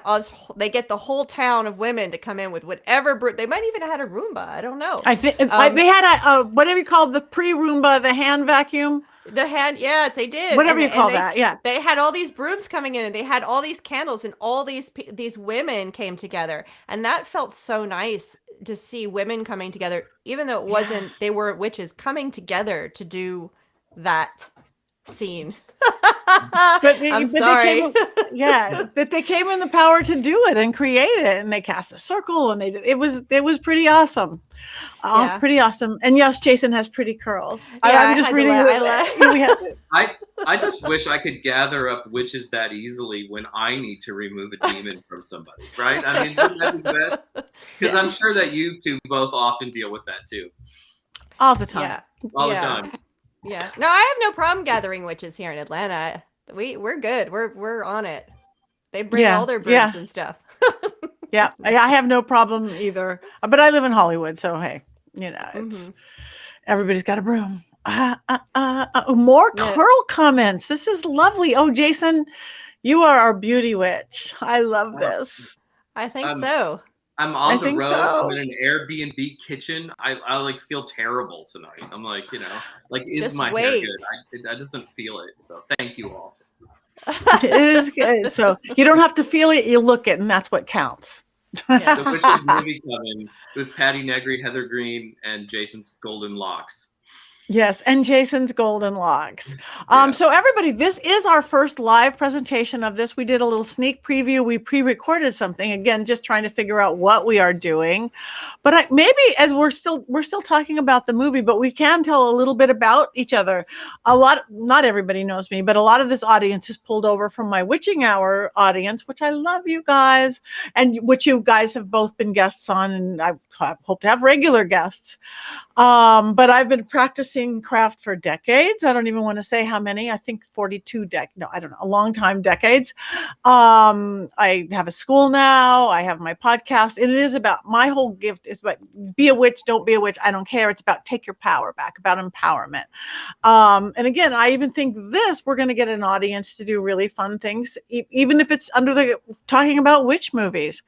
they get the whole town of women to come in with whatever they might even have had a Roomba. I don't know. I think they had a whatever you call the pre-Roomba, the hand vacuum. Yes, they did. Whatever you call that, yeah. They had all these brooms coming in, and they had all these candles, and all these women came together, and that felt so nice to see women coming together, even though it wasn't. They were witches coming together to do that scene. I'm sorry. They came in the power to do it and create it, and they cast a circle, and it was pretty awesome. Pretty awesome. And yes, Jason has pretty curls. I'm just reading. I just wish I could gather up witches that easily when I need to remove a demon from somebody, right? I mean, wouldn't that be best? Because I'm sure that you two both often deal with that too. all the time. Yeah. all yeah. the time. Yeah. No, I have no problem gathering witches here in Atlanta. We're good. We're on it. They bring all their brooms and stuff. Yeah, I have no problem either. But I live in Hollywood, so hey, you know, it's everybody's got a broom. More curl comments. This is lovely. Oh, Jason, you are our beauty witch. I love this. I think so. I'm on the road. So. I'm in an Airbnb kitchen. I like feel terrible tonight. I'm like, you know, like, is Just my hair wait. good? I just don't feel it. So thank you all. It is good. So you don't have to feel it, you look it, and that's what counts. Yeah. The Witch's Movie Coven with Patti Negri, Heather Greene, and Jason's golden locks. Yes, and Jason's golden locks. So everybody, this is our first live presentation of this. We did a little sneak preview. We pre-recorded something, again, just trying to figure out what we are doing. But maybe as we're still talking about the movie, but we can tell a little bit about each other. Not everybody knows me, but a lot of this audience is pulled over from my Witching Hour audience, which I love you guys, and which you guys have both been guests on, and I hope to have regular guests. But I've been practicing craft for decades. I don't even want to say how many. I think 42 no, I don't know, a long time, decades. I have a school now. I have my podcast. And it is about, my whole gift is about be a witch, don't be a witch. I don't care. It's about take your power back, about empowerment. And again, I even think we're going to get an audience to do really fun things, even if it's talking about witch movies.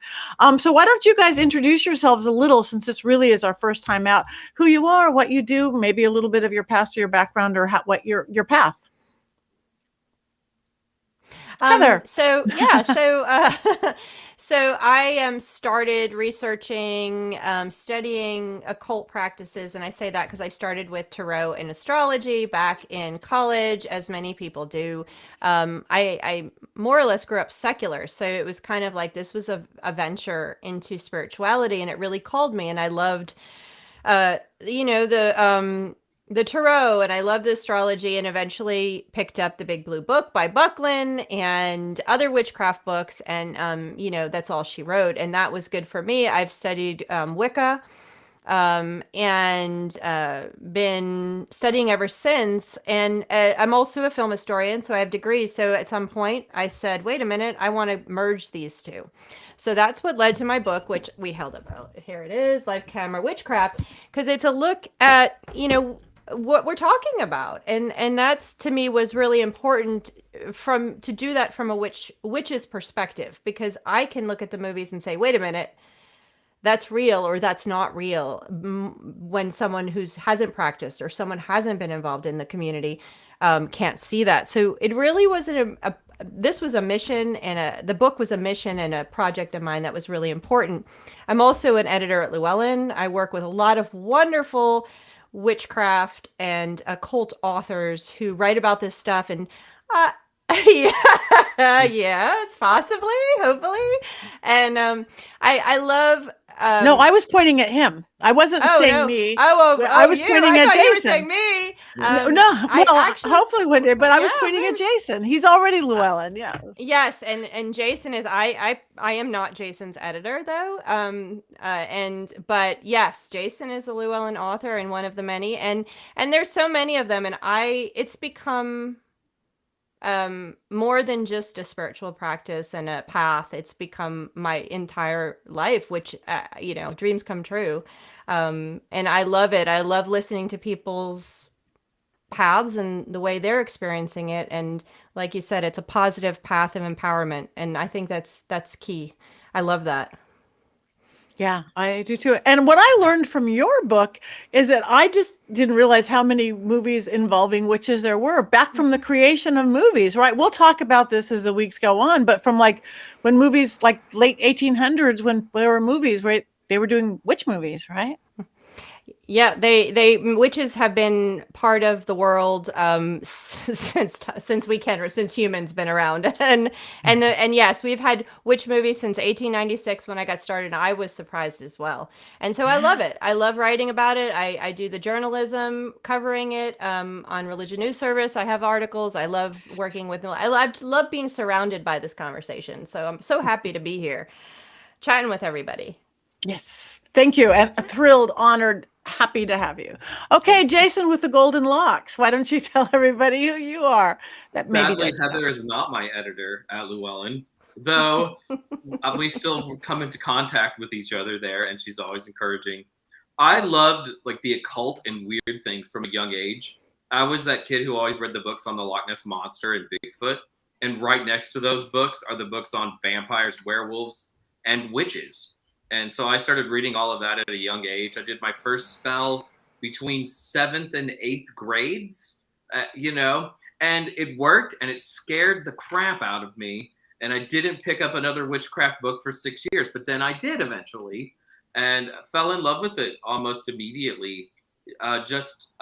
So why don't you guys introduce yourselves a little, since this really is our first time out, who you are, what you do, maybe a little bit of your past or your background, or what your path. Heather. So I started researching, studying occult practices, and I say that because I started with tarot and astrology back in college, as many people do. I more or less grew up secular, so it was kind of like this was a venture into spirituality, and it really called me, and I loved the tarot, and I loved the astrology, and eventually picked up the Big Blue Book by Buckland and other witchcraft books, and that's all she wrote, and that was good for me. I've studied Wicca, and been studying ever since, and I'm also a film historian, so I have degrees. So at some point I said, wait a minute, I want to merge these two. So that's what led to my book, which we held up. Here it is, Life Camera Witchcraft, because it's a look at, what we're talking about. And that's, to me, was really important to do that from a witch's perspective, because I can look at the movies and say, wait a minute, that's real or that's not real, when someone who hasn't practiced or someone hasn't been involved in the community can't see that. So it really was this was a mission, and the book was a mission and a project of mine that was really important. I'm also an editor at Llewellyn. I work with a lot of wonderful witchcraft and occult authors who write about this stuff, and yes, possibly, hopefully. And I love no, I was pointing at him. I wasn't saying me. I was pointing at Jason. You were saying me. Hopefully one day, but I was pointing at Jason. He's already Llewellyn. Yeah. Yes, and Jason is I am not Jason's editor though. But yes, Jason is a Llewellyn author and one of the many, and there's so many of them, and it's become more than just a spiritual practice and a path. It's become my entire life, which dreams come true, and I love it. I love listening to people's paths and the way they're experiencing it, and like you said, it's a positive path of empowerment, and I think that's key. I love that. Yeah, I do too. And what I learned from your book is that I just didn't realize how many movies involving witches there were back from the creation of movies, right? We'll talk about this as the weeks go on, but from like when movies, like late 1800s, when there were movies, right? They were doing witch movies, right? Yeah, witches have been part of the world since humans been around, and yes, we've had witch movies since 1896 when I got started. And I was surprised as well, and so I love it. I love writing about it. I do the journalism covering it on Religion News Service. I have articles. I love working with. I love being surrounded by this conversation. So I'm so happy to be here, chatting with everybody. Yes, thank you, and thrilled, honored. Happy to have you. Okay, Jason with the golden locks. Why don't you tell everybody who you are? That maybe Sadly, doesn't Heather know. is not my editor at Llewellyn, though we still come into contact with each other there, and she's always encouraging. I loved like the occult and weird things from a young age. I was that kid who always read the books on the Loch Ness Monster and Bigfoot, and right next to those books are the books on vampires, werewolves, and witches. And so I started reading all of that at a young age. I did my first spell between 7th and 8th grades, and it worked, and it scared the crap out of me. And I didn't pick up another witchcraft book for 6 years, but then I did eventually, and fell in love with it almost immediately. I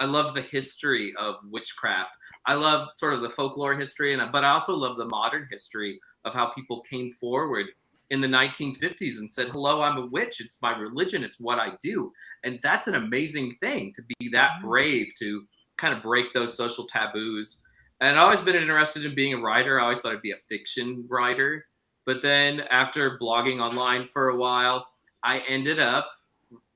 love the history of witchcraft. I love sort of the folklore history, but I also love the modern history of how people came forward in the 1950s and said, hello, I'm a witch. It's my religion. It's what I do. And that's an amazing thing, to be that brave to kind of break those social taboos. And I've always been interested in being a writer. I always thought I'd be a fiction writer. But then after blogging online for a while, I ended up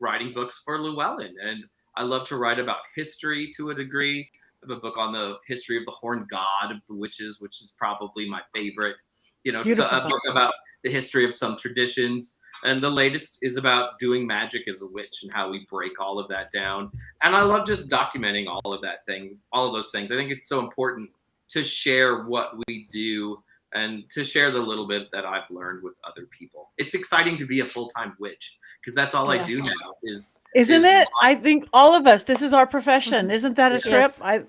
writing books for Llewellyn. And I love to write about history to a degree. I have a book on the history of the Horned God of the Witches, which is probably my favorite. So a book about the history of some traditions. And the latest is about doing magic as a witch and how we break all of that down. And I love just documenting all of those things. I think it's so important to share what we do and to share the little bit that I've learned with other people. It's exciting to be a full-time witch, because that's all I do now Isn't it? I think all of us, this is our profession. Isn't that a trip? Yes.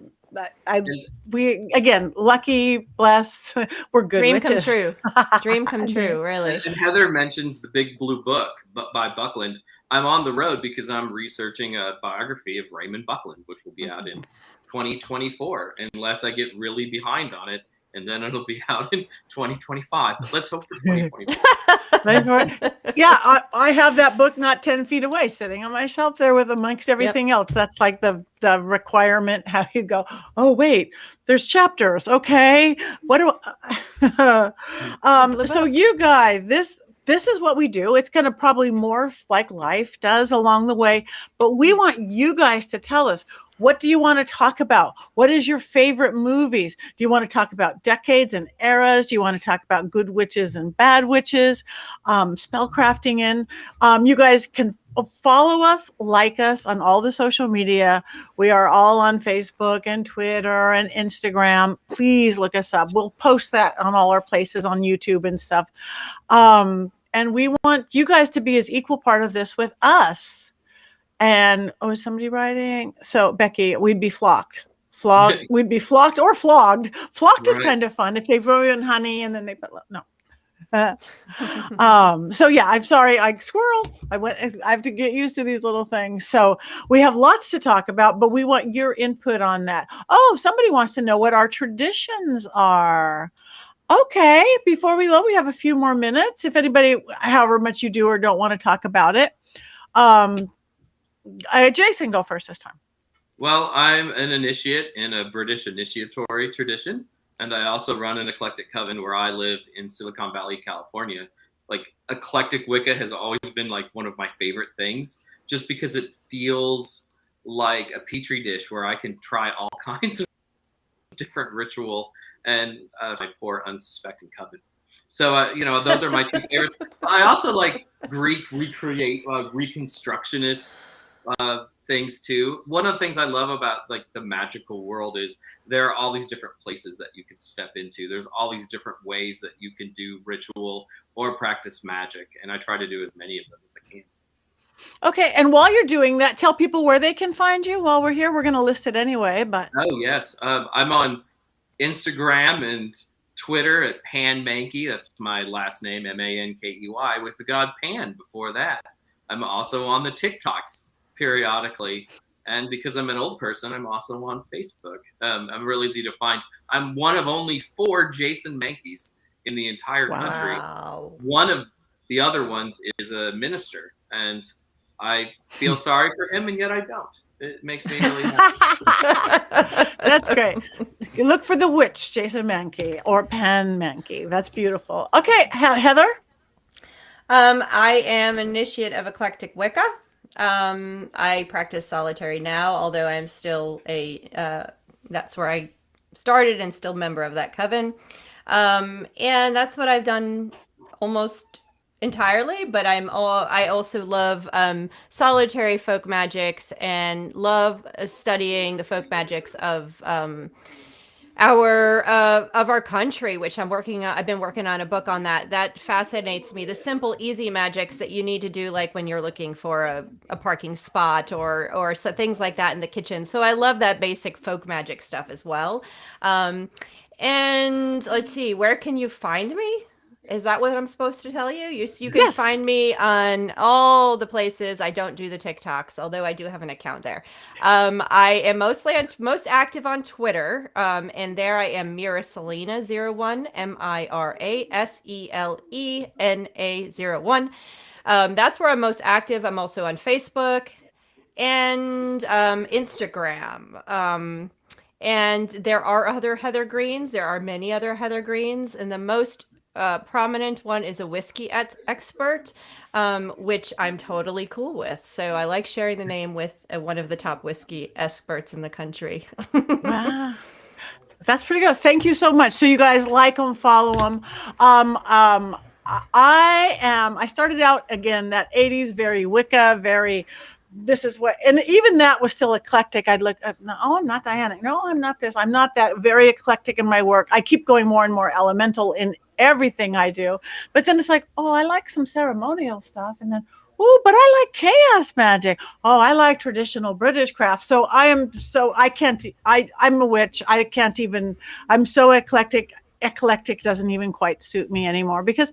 We again, lucky, blessed, we're good Dream witches. come true. Dream come true, really. And Heather mentions the Big Blue Book by Buckland. I'm on the road because I'm researching a biography of Raymond Buckland, which will be out in 2024, unless I get really behind on it. And then it'll be out in 2025. But let's hope for 2024. Yeah, I have that book not 10 feet away, sitting on my shelf there with amongst everything else. That's like the requirement. How you go, oh, wait, there's chapters. Okay. What do so you guys, this is what we do. It's going to probably morph like life does along the way, but we want you guys to tell us, what do you want to talk about? What is your favorite movies? Do you want to talk about decades and eras? Do you want to talk about good witches and bad witches? Spellcrafting in. You guys can follow us, like us on all the social media. We are all on Facebook and Twitter and Instagram. Please look us up. We'll post that on all our places on YouTube and stuff. And we want you guys to be as equal part of this with us. And is somebody writing? So Becky, we'd be flocked. We'd be flocked or flogged. Flocked is kind of fun if they throw you in honey and then they put no. So yeah, I'm sorry, I squirrel. I have to get used to these little things. So we have lots to talk about, but we want your input on that. Oh, somebody wants to know what our traditions are. Okay, before we go, we have a few more minutes. If anybody, however much you do or don't want to talk about it. Jason, go first this time. Well, I'm an initiate in a British initiatory tradition, and I also run an eclectic coven where I live in Silicon Valley, California. Like, eclectic Wicca has always been like one of my favorite things, just because it feels like a petri dish where I can try all kinds of different ritual and my poor unsuspecting coven. So, those are my two favorites. I also like Greek reconstructionist things too. One of the things I love about like the magical world is there are all these different places that you can step into. There's all these different ways that you can do ritual or practice magic, and I try to do as many of them as I can. Okay, and while you're doing that, tell people where they can find you. While we're here, we're going to list it anyway. But yes, I'm on Instagram and Twitter at Pan Mankey. That's my last name, Mankey, with the god Pan before that. I'm also on the TikToks periodically. And because I'm an old person, I'm also on Facebook. I'm real easy to find. I'm one of only 4 Jason Mankeys in the entire country. One of the other ones is a minister, and I feel sorry for him, and yet I don't. It makes me really happy. That's great. Look for the witch, Jason Mankey, or Pan Mankey. That's beautiful. Okay, Heather? I am initiate of eclectic Wicca. I practice solitary now, although I'm still that's where I started and still member of that coven. And that's what I've done almost entirely, but I also love solitary folk magics and love studying the folk magics of our country, which I've been working on a book on that fascinates me, the simple easy magics that you need to do, like when you're looking for a parking spot or so things like that in the kitchen. So I love that basic folk magic stuff as well. And let's see, where can you find me? Is that what I'm supposed to tell you? You can Yes. find me on all the places. I don't do the TikToks, although I do have an account there. I am most active on Twitter, and there I am Miraselena01, Miraselena01. That's where I'm most active. I'm also on Facebook and Instagram. And there are other Heather Greenes. There are many other Heather Greenes, and the most prominent one is a whiskey expert, which I'm totally cool with. So I like sharing the name with one of the top whiskey experts in the country. Wow. That's pretty good. Thank you so much. So you guys like them, follow them. I started out again, that 80s, very Wicca, very, this is what, and even that was still eclectic. I'd look at, no, I'm not Diana. No, I'm not this. I'm not that. Very eclectic in my work. I keep going more and more elemental in everything I do. But then it's like, oh, I like some ceremonial stuff. And then, oh, but I like chaos magic. Oh, I like traditional British craft. So I'm a witch. I can't even, I'm so eclectic. Eclectic doesn't even quite suit me anymore because,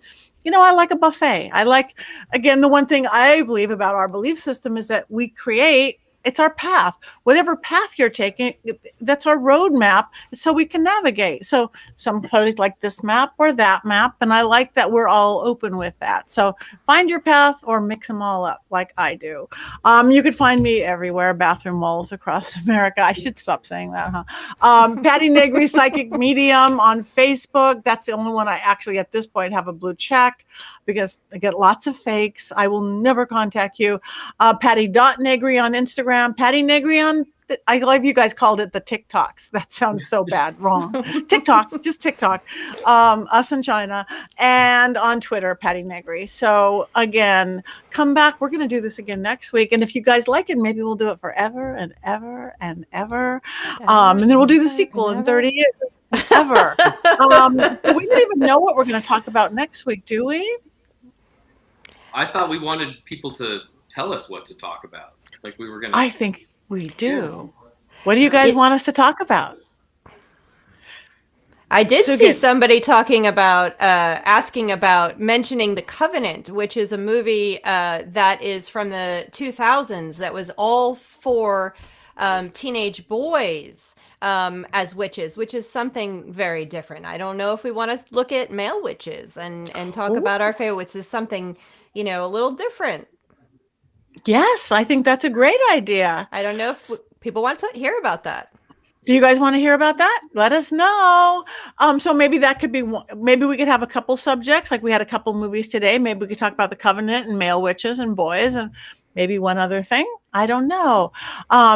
I like a buffet. I like, again, the one thing I believe about our belief system is that we create, it's our path. Whatever path you're taking, that's our roadmap, so we can navigate. So some parties like this map or that map, and I like that we're all open with that. So find your path or mix them all up like I do. You could find me everywhere, bathroom walls across America. I should stop saying that, huh? Patti Negri, Psychic Medium on Facebook. That's the only one I actually at this point have a blue check because I get lots of fakes. I will never contact you. Patti.Negri on Instagram. Patti Negri on, I love you guys called it the TikToks. That sounds so bad, wrong. TikTok, just TikTok. Us in China. And on Twitter, Patti Negri. So again, come back. We're going to do this again next week. And if you guys like it, maybe we'll do it forever and ever and ever. And then we'll do the sequel in 30 years. Ever. We don't even know what we're going to talk about next week, do we? I thought we wanted people to tell us what to talk about. Like we were going to. I think we do. What do you guys want us to talk about? I did see somebody talking about, asking about mentioning The Covenant, which is a movie that is from the 2000s that was all for teenage boys as witches, which is something very different. I don't know if we want to look at male witches and talk about our favorite, which is something, a little different. Yes, I think that's a great idea. I don't know if people want to hear about that. Do you guys want to hear about that? Let us know. So maybe that could be, maybe we could have a couple subjects, like we had a couple movies today. Maybe we could talk about the Covenant and male witches and boys and maybe one other thing. I don't know.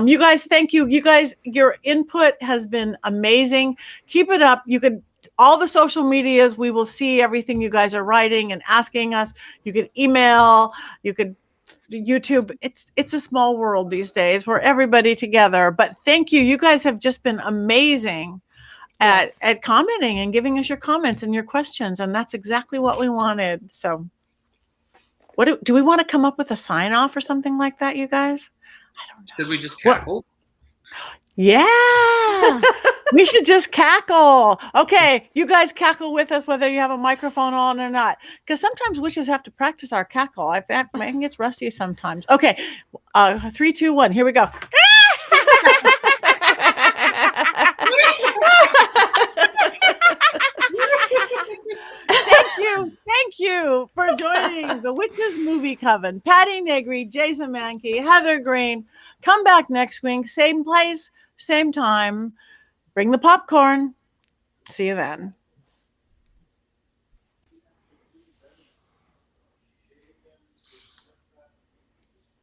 You guys, thank you. You guys, your input has been amazing. Keep it up. You could, all the social medias, we will see everything you guys are writing and asking us. You could email, you could YouTube. It's a small world these days. We're everybody together. But thank you. You guys have just been amazing at commenting and giving us your comments and your questions. And that's exactly what we wanted. So what do we want to come up with a sign off or something like that, you guys? I don't know. Should we just cackle? Yeah. We should just cackle. Okay, you guys cackle with us whether you have a microphone on or not. Because sometimes witches have to practice our cackle. Mine gets rusty sometimes. Okay, 3, 2, 1. Here we go. Thank you for joining the Witch's Movie Coven. Patti Negri, Jason Mankey, Heather Greene. Come back next week, same place, same time. Bring the popcorn. See you then.